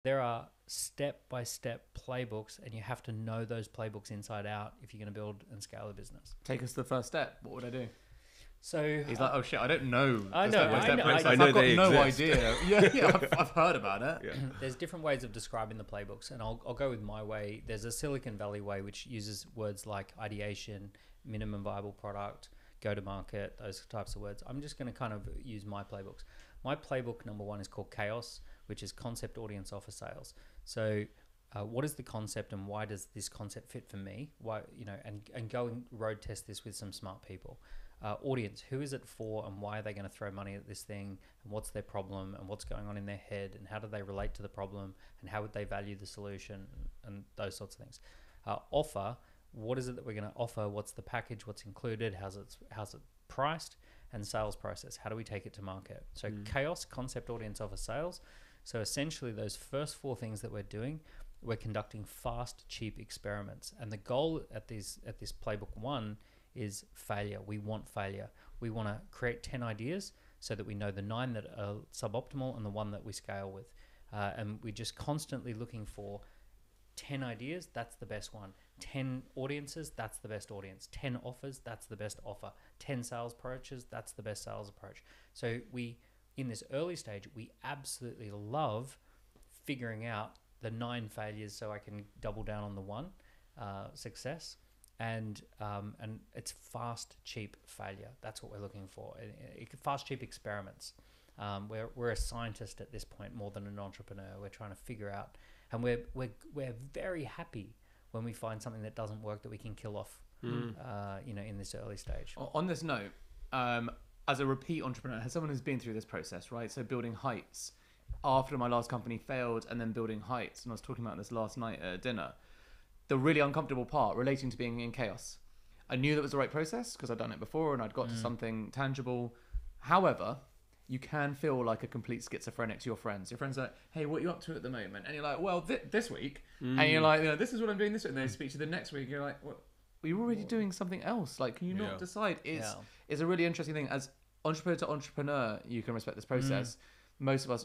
There are step-by-step playbooks, and you have to know those playbooks inside out if you're going to build and scale a business. Take us to the first step. What would I do? So He's like, oh shit, I don't know. I know, I know, I've I got they no exist. idea. Yeah, I've heard about it. Yeah. there's different ways of describing the playbooks, and I'll go with my way. There's a Silicon Valley way, which uses words like ideation, minimum viable product, go to market, those types of words. I'm just going to kind of use my playbooks. My playbook number one is called CAOS, which is concept, audience, offer, sales. So what is the concept, and why does this concept fit for me? Why, and go and road test this with some smart people. Audience, who is it for, and why are they going to throw money at this thing, and what's their problem, and what's going on in their head, and how do they relate to the problem, and how would they value the solution, and those sorts of things. Offer, what is it that we're going to offer, what's the package, what's included, how's it priced, and sales process, how do we take it to market. So CAOS, concept, audience, offer, sales. So essentially those first four things that we're doing, we're conducting fast, cheap experiments, and the goal at this playbook one is failure. We want failure. We want to create 10 ideas so that we know the 9 that are suboptimal and the 1 that we scale with. And we're just constantly looking for 10 ideas, that's the best one. 10 audiences, that's the best audience. 10 offers, that's the best offer. 10 sales approaches, that's the best sales approach. So in this early stage, we absolutely love figuring out the 9 failures so I can double down on the 1 success. And it's fast, cheap failure. That's what we're looking for. Fast, cheap experiments. We're a scientist at this point more than an entrepreneur. We're trying to figure out, and we're very happy when we find something that doesn't work that we can kill off. In this early stage. On this note, as a repeat entrepreneur, as someone who's been through this process, right? So building Heights after my last company failed, and then building Heights, and I was talking about this last night at dinner. The really uncomfortable part relating to being in chaos. I knew that was the right process because I'd done it before and I'd got to something tangible. However, you can feel like a complete schizophrenic to your friends. Your friends are like, hey, what are you up to at the moment? And you're like, well, this week. And you're like, this is what I'm doing this week. And they speak to you the next week. You're like, well, you're already doing something else. Like, can you not decide? It's a really interesting thing. As entrepreneur to entrepreneur, you can respect this process. Most of us,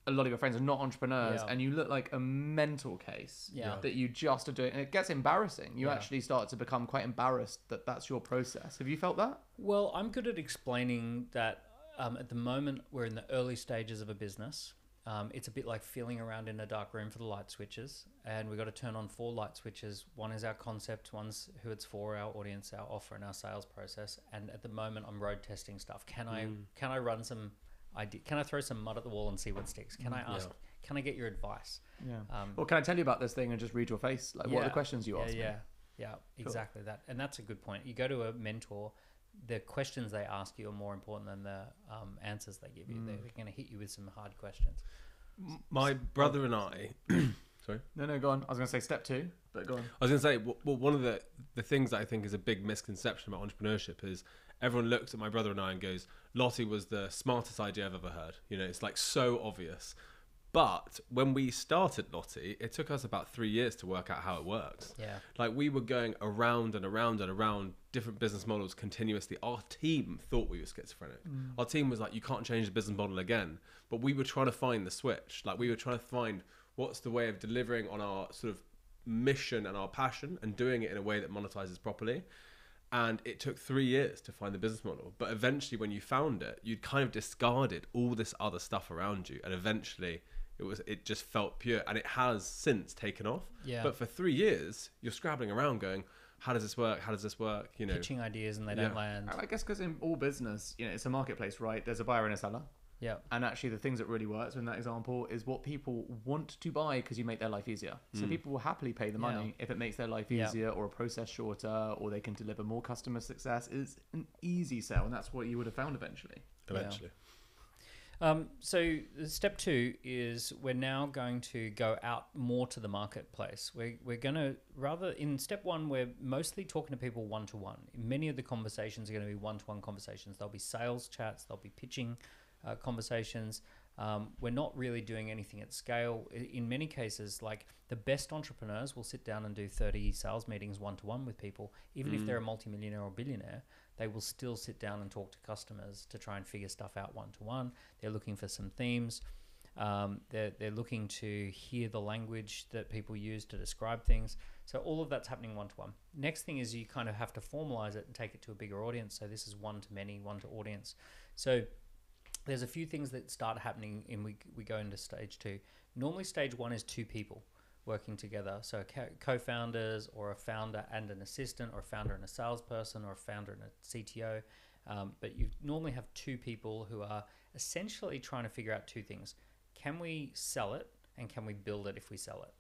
a lot of your friends are not entrepreneurs, and you look like a mental case that you just are doing. And it gets embarrassing. You actually start to become quite embarrassed that that's your process. Have you felt that? Well, I'm good at explaining that at the moment we're in the early stages of a business. It's a bit like feeling around in a dark room for the light switches, and we've got to turn on 4 light switches. One is our concept, one's who it's for, our audience, our offer, and our sales process. And at the moment, I'm road testing stuff. Can I run some? Can I throw some mud at the wall and see what sticks? Can I ask? Can I get your advice? Well, can I tell you about this thing and just read your face? Like, what are the questions you ask me? Yeah, exactly that. And that's a good point. You go to a mentor, the questions they ask you are more important than the answers they give you. They're going to hit you with some hard questions. My brother and I... Sorry? No, go on. I was going to say step 2, but go on. I was going to say, well, one of the things that I think is a big misconception about entrepreneurship is everyone looks at my brother and I and goes, Lottie was the smartest idea I've ever heard. It's like so obvious. But when we started Lottie, it took us about 3 years to work out how it works. Yeah. Like we were going around and around and around different business models continuously. Our team thought we were schizophrenic. Our team was like, you can't change the business model again. But we were trying to find the switch. Like we were trying to find what's the way of delivering on our sort of mission and our passion and doing it in a way that monetizes properly. And it took 3 years to find the business model. But eventually when you found it, you'd kind of discarded all this other stuff around you. And eventually it just felt pure. And it has since taken off. Yeah. But for 3 years, you're scrabbling around going, how does this work? How does this work? Pitching ideas and they don't land. I guess because in all business, it's a marketplace, right? There's a buyer and a seller. Yeah. And actually the things that really works in that example is what people want to buy because you make their life easier. So people will happily pay the money if it makes their life easier or a process shorter or they can deliver more customer success. It's an easy sell, and that's what you would have found eventually. So step 2 is we're now going to go out more to the marketplace. We're going to, rather in step 1, we're mostly talking to people one-to-one. Many of the conversations are going to be one-to-one conversations. There'll be sales chats, there'll be pitching conversations. We're not really doing anything at scale. In many cases, like the best entrepreneurs will sit down and do 30 sales meetings one-to-one with people. Even if they're a multimillionaire or billionaire, they will still sit down and talk to customers to try and figure stuff out one-to-one. They're looking for some themes. They're looking to hear the language that people use to describe things. So all of that's happening one-to-one. Next thing is you kind of have to formalize it and take it to a bigger audience. So this is one-to-many, one-to-audience. So there's a few things that start happening and we go into stage 2. Normally stage 1 is 2 people working together. So co-founders, or a founder and an assistant, or a founder and a salesperson, or a founder and a CTO. But you normally have 2 people who are essentially trying to figure out 2 things. Can we sell it, and can we build it if we sell it?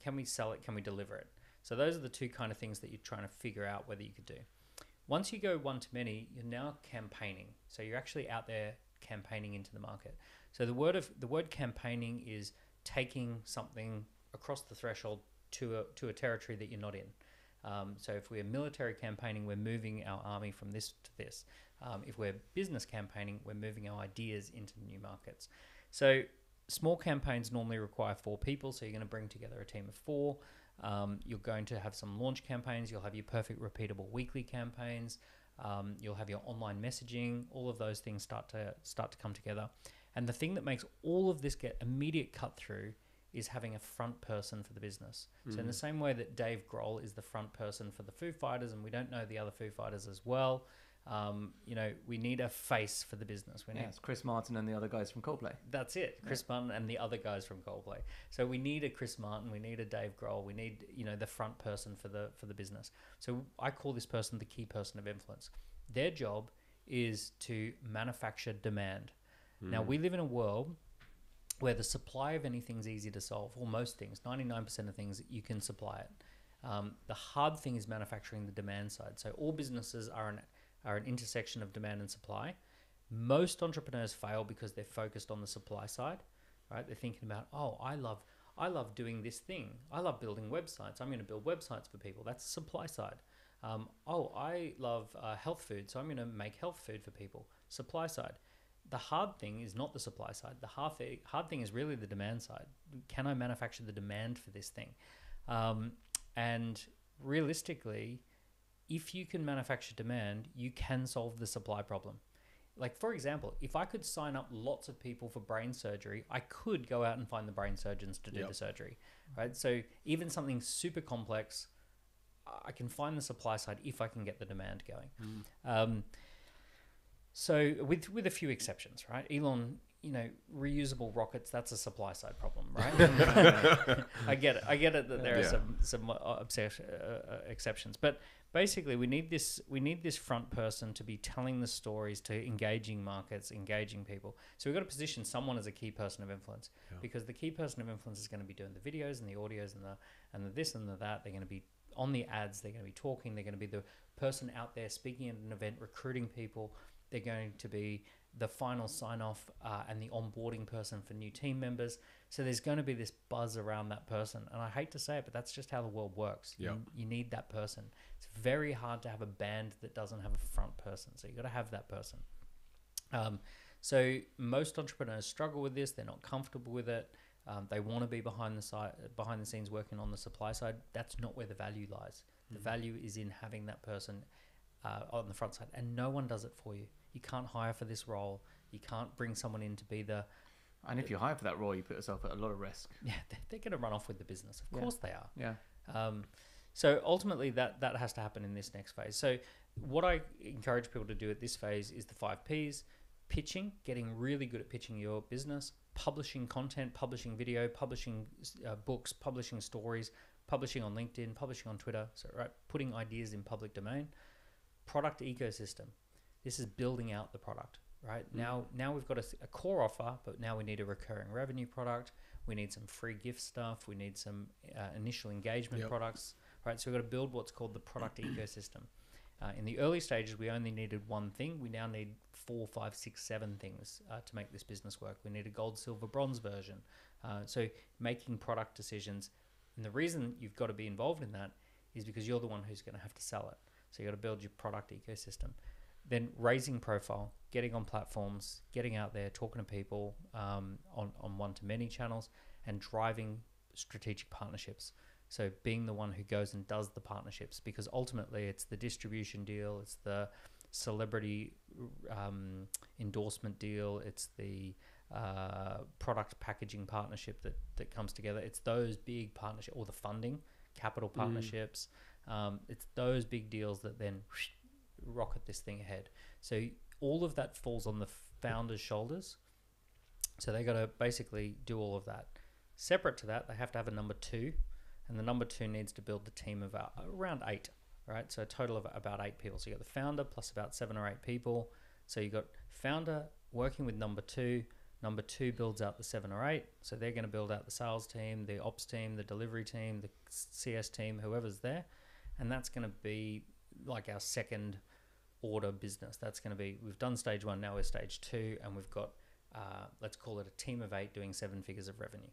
Can we sell it? Can we deliver it? So those are the 2 kind of things that you're trying to figure out whether you could do. Once you go one-to-many, you're now campaigning. So you're actually out there campaigning into the market. So the word campaigning is taking something across the threshold to a territory that you're not in. So if we're military campaigning, we're moving our army from this to this. If we're business campaigning, we're moving our ideas into new markets. So small campaigns normally require 4 people, so you're going to bring together a team of 4. You're going to have some launch campaigns. You'll have your perfect repeatable weekly campaigns. You'll have your online messaging. All of those things start to come together. And the thing that makes all of this get immediate cut through is having a front person for the business. So in the same way that Dave Grohl is the front person for the Foo Fighters, and we don't know the other Foo Fighters as well, we need a face for the business. It's Chris Martin and the other guys from Coldplay. That's it. Chris Martin and the other guys from Coldplay. So we need a Chris Martin, we need a Dave Grohl, we need, the front person for the business. So I call this person the key person of influence. Their job is to manufacture demand. Now, we live in a world where the supply of anything is easy to solve, or most things, 99% of things, you can supply it. The hard thing is manufacturing the demand side. So all businesses are an intersection of demand and supply. Most entrepreneurs fail because they're focused on the supply side, right? They're thinking about, I love doing this thing. I love building websites. I'm going to build websites for people. That's the supply side. I love health food, so I'm going to make health food for people. Supply side. The hard thing is not the supply side. The hard thing is really the demand side. Can I manufacture the demand for this thing? And realistically, if you can manufacture demand, you can solve the supply problem. Like, for example, if I could sign up lots of people for brain surgery, I could go out and find the brain surgeons to do the surgery, right? So even something super complex, I can find the supply side if I can get the demand going. So with a few exceptions, right? Elon, reusable rockets, that's a supply side problem, right? I get it that there are some exceptions, but basically we need this front person to be telling the stories, to engaging markets, engaging people. So we've got to position someone as a key person of influence, because the key person of influence is going to be doing the videos and the audios and the this and the that. They're going to be on the ads. They're going to be talking. They're going to be the person out there speaking at an event, recruiting people. They're going to be the final sign-off and the onboarding person for new team members. So there's going to be this buzz around that person. And I hate to say it, but that's just how the world works. You need that person. It's very hard to have a band that doesn't have a front person. So you've got to have that person. So most entrepreneurs struggle with this. They're not comfortable with it. They want to be behind the scenes working on the supply side. That's not where the value lies. The value is in having that person on the front side, and no one does it for you. You can't hire for this role. You can't bring someone in to be the... And if you hire for that role, you put yourself at a lot of risk. Yeah, they're going to run off with the business. Of course they are. Yeah. So ultimately, that has to happen in this next phase. So what I encourage people to do at this phase is the 5 Ps. Pitching, getting really good at pitching your business. Publishing content, publishing video, publishing books, publishing stories, publishing on LinkedIn, publishing on Twitter. So, right, putting ideas in public domain. Product ecosystem. This is building out the product, right? Now we've got a core offer, but now we need a recurring revenue product. We need some free gift stuff. We need some initial engagement products, right? So we've got to build what's called the product ecosystem. In the early stages, we only needed one thing. We now need 4, 5, 6, 7 things to make this business work. We need a gold, silver, bronze version. So making product decisions. And the reason you've got to be involved in that is because you're the one who's going to have to sell it. So you got to build your product ecosystem. Then raising profile, getting on platforms, getting out there, talking to people on one-to-many channels, and driving strategic partnerships. So being the one who goes and does the partnerships, because ultimately it's the distribution deal, it's the celebrity endorsement deal, it's the product packaging partnership that comes together. It's those big partnerships, or the funding, capital partnerships. It's those big deals that then rocket this thing ahead. So all of that falls on the founder's shoulders. So they got to basically do all of that. Separate to that, they have to have a number 2, and the number 2 needs to build the team of around 8, right? So a total of about 8 people. So you got the founder plus about 7 or 8 people. So you got founder working with number 2. Number 2 builds out the 7 or 8. So they're going to build out the sales team, the ops team, the delivery team, the CS team, whoever's there. And that's going to be like our second order business. That's going to be, we've done stage 1, now we're stage 2, and we've got, let's call it a team of 8 doing 7 figures of revenue.